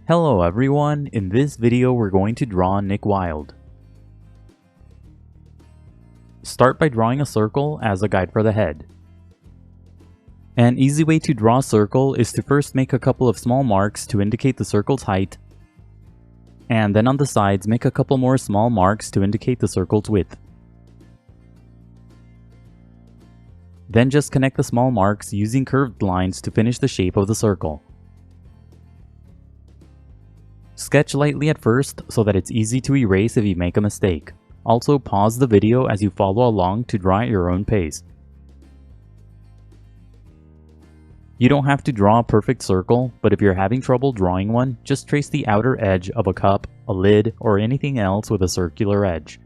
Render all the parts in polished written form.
Hello everyone, in this video we're going to draw Nick Wilde. Start by drawing a circle as a guide for the head. An easy way to draw a circle is to first make a couple of small marks to indicate the circle's height, and then on the sides make a couple more small marks to indicate the circle's width. Then just connect the small marks using curved lines to finish the shape of the circle. Sketch lightly at first so that it's easy to erase if you make a mistake. Also pause the video as you follow along to draw at your own pace. You don't have to draw a perfect circle, but if you're having trouble drawing one, just trace the outer edge of a cup, a lid, or anything else with a circular edge.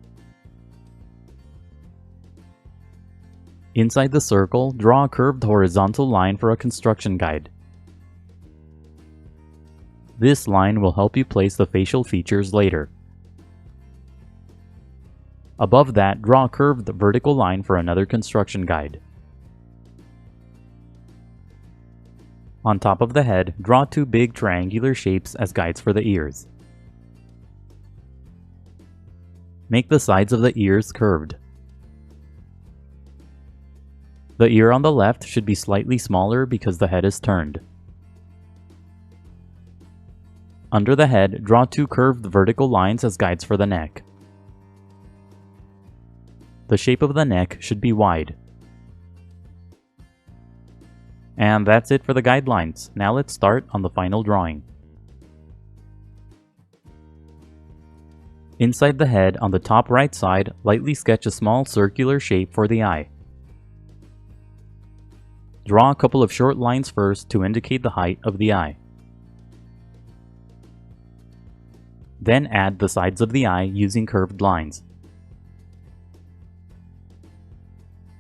Inside the circle, draw a curved horizontal line for a construction guide. This line will help you place the facial features later. Above that, draw a curved vertical line for another construction guide. On top of the head, draw two big triangular shapes as guides for the ears. Make the sides of the ears curved. The ear on the left should be slightly smaller because the head is turned. Under the head, draw two curved vertical lines as guides for the neck. The shape of the neck should be wide. And that's it for the guidelines. Now let's start on the final drawing. Inside the head, on the top right side, lightly sketch a small circular shape for the eye. Draw a couple of short lines first to indicate the height of the eye. Then add the sides of the eye using curved lines.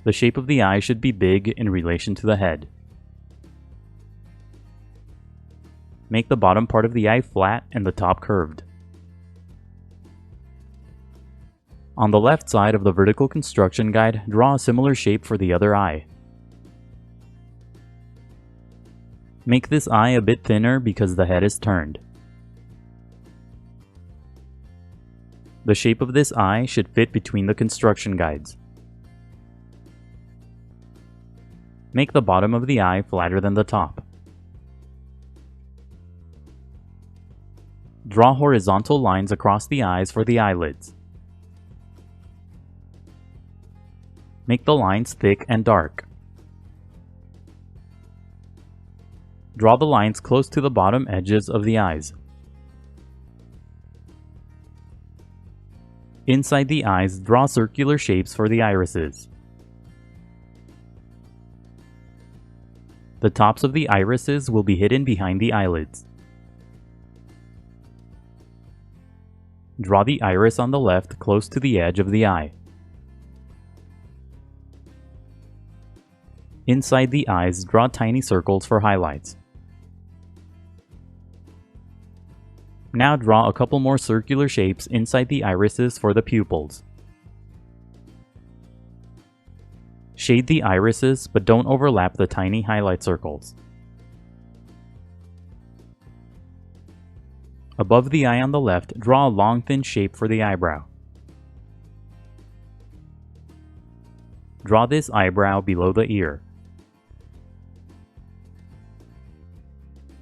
The shape of the eye should be big in relation to the head. Make the bottom part of the eye flat and the top curved. On the left side of the vertical construction guide, draw a similar shape for the other eye. Make this eye a bit thinner because the head is turned. The shape of this eye should fit between the construction guides. Make the bottom of the eye flatter than the top. Draw horizontal lines across the eyes for the eyelids. Make the lines thick and dark. Draw the lines close to the bottom edges of the eyes. Inside the eyes, draw circular shapes for the irises. The tops of the irises will be hidden behind the eyelids. Draw the iris on the left close to the edge of the eye. Inside the eyes, draw tiny circles for highlights. Now draw a couple more circular shapes inside the irises for the pupils. Shade the irises, but don't overlap the tiny highlight circles. Above the eye on the left, draw a long thin shape for the eyebrow. Draw this eyebrow below the ear.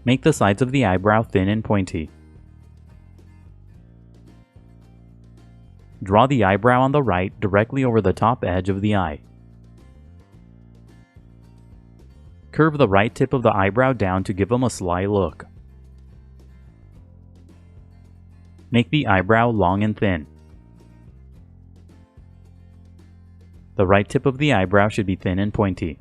Make the sides of the eyebrow thin and pointy. Draw the eyebrow on the right directly over the top edge of the eye. Curve the right tip of the eyebrow down to give them a sly look. Make the eyebrow long and thin. The right tip of the eyebrow should be thin and pointy.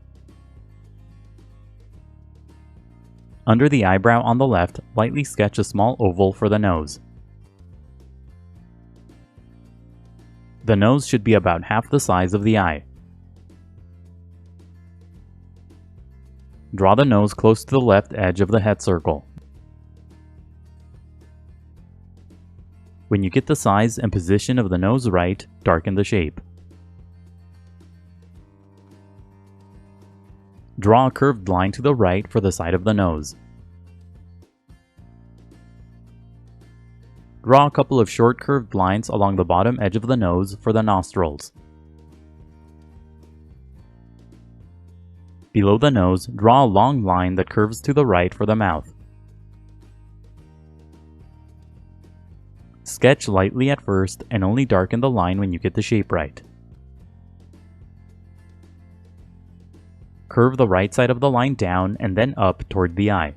Under the eyebrow on the left, lightly sketch a small oval for the nose. The nose should be about half the size of the eye. Draw the nose close to the left edge of the head circle. When you get the size and position of the nose right, darken the shape. Draw a curved line to the right for the side of the nose. Draw a couple of short curved lines along the bottom edge of the nose for the nostrils. Below the nose, draw a long line that curves to the right for the mouth. Sketch lightly at first and only darken the line when you get the shape right. Curve the right side of the line down and then up toward the eye.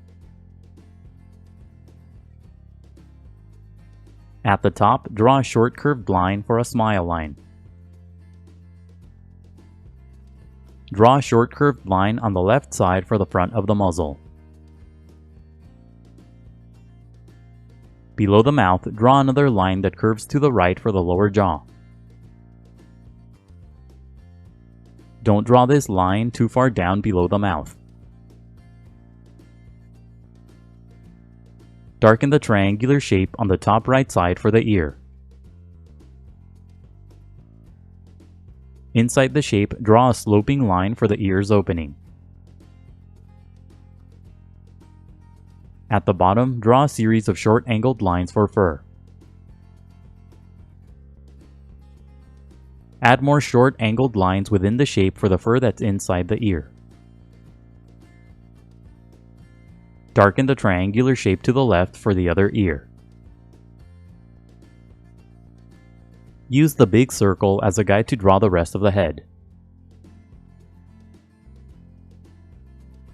At the top, draw a short curved line for a smile line. Draw a short curved line on the left side for the front of the muzzle. Below the mouth, draw another line that curves to the right for the lower jaw. Don't draw this line too far down below the mouth. Darken the triangular shape on the top right side for the ear. Inside the shape, draw a sloping line for the ear's opening. At the bottom, draw a series of short angled lines for fur. Add more short angled lines within the shape for the fur that's inside the ear. Darken the triangular shape to the left for the other ear. Use the big circle as a guide to draw the rest of the head.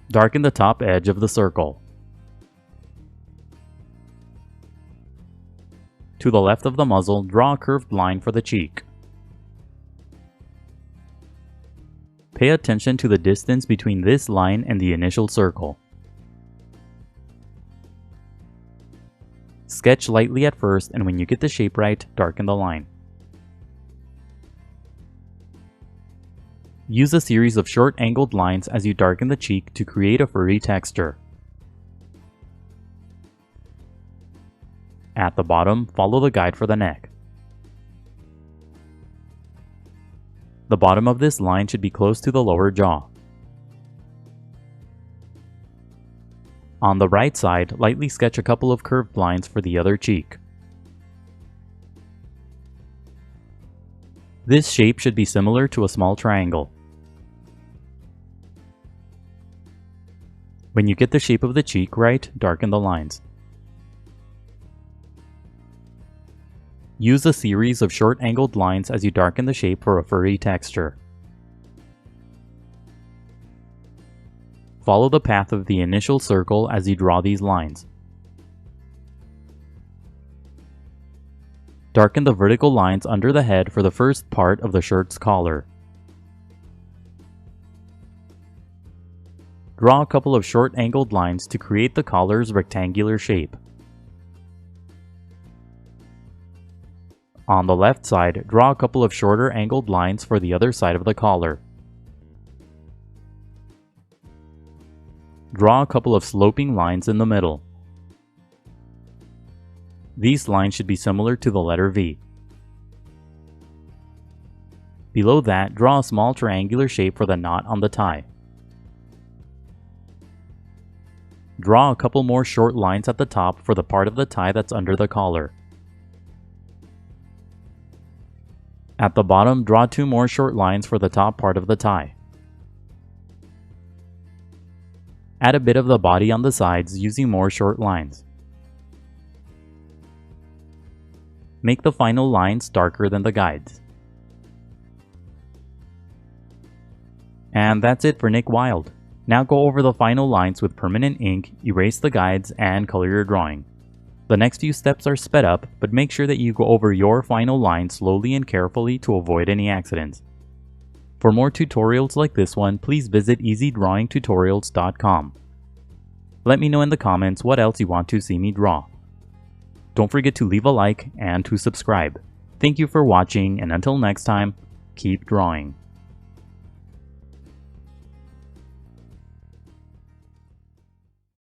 Darken the top edge of the circle. To the left of the muzzle, draw a curved line for the cheek. Pay attention to the distance between this line and the initial circle. Sketch lightly at first, and when you get the shape right, darken the line. Use a series of short angled lines as you darken the cheek to create a furry texture. At the bottom, follow the guide for the neck. The bottom of this line should be close to the lower jaw. On the right side, lightly sketch a couple of curved lines for the other cheek. This shape should be similar to a small triangle. When you get the shape of the cheek right, darken the lines. Use a series of short angled lines as you darken the shape for a furry texture. Follow the path of the initial circle as you draw these lines. Darken the vertical lines under the head for the first part of the shirt's collar. Draw a couple of short angled lines to create the collar's rectangular shape. On the left side, draw a couple of shorter angled lines for the other side of the collar. Draw a couple of sloping lines in the middle. These lines should be similar to the letter V. Below that, draw a small triangular shape for the knot on the tie. Draw a couple more short lines at the top for the part of the tie that's under the collar. At the bottom, draw two more short lines for the top part of the tie. Add a bit of the body on the sides using more short lines. Make the final lines darker than the guides. And that's it for Nick Wilde. Now go over the final lines with permanent ink, erase the guides, and color your drawing. The next few steps are sped up, but make sure that you go over your final line slowly and carefully to avoid any accidents. For more tutorials like this one, please visit EasyDrawingTutorials.com. Let me know in the comments what else you want to see me draw. Don't forget to leave a like and to subscribe. Thank you for watching, and until next time, keep drawing.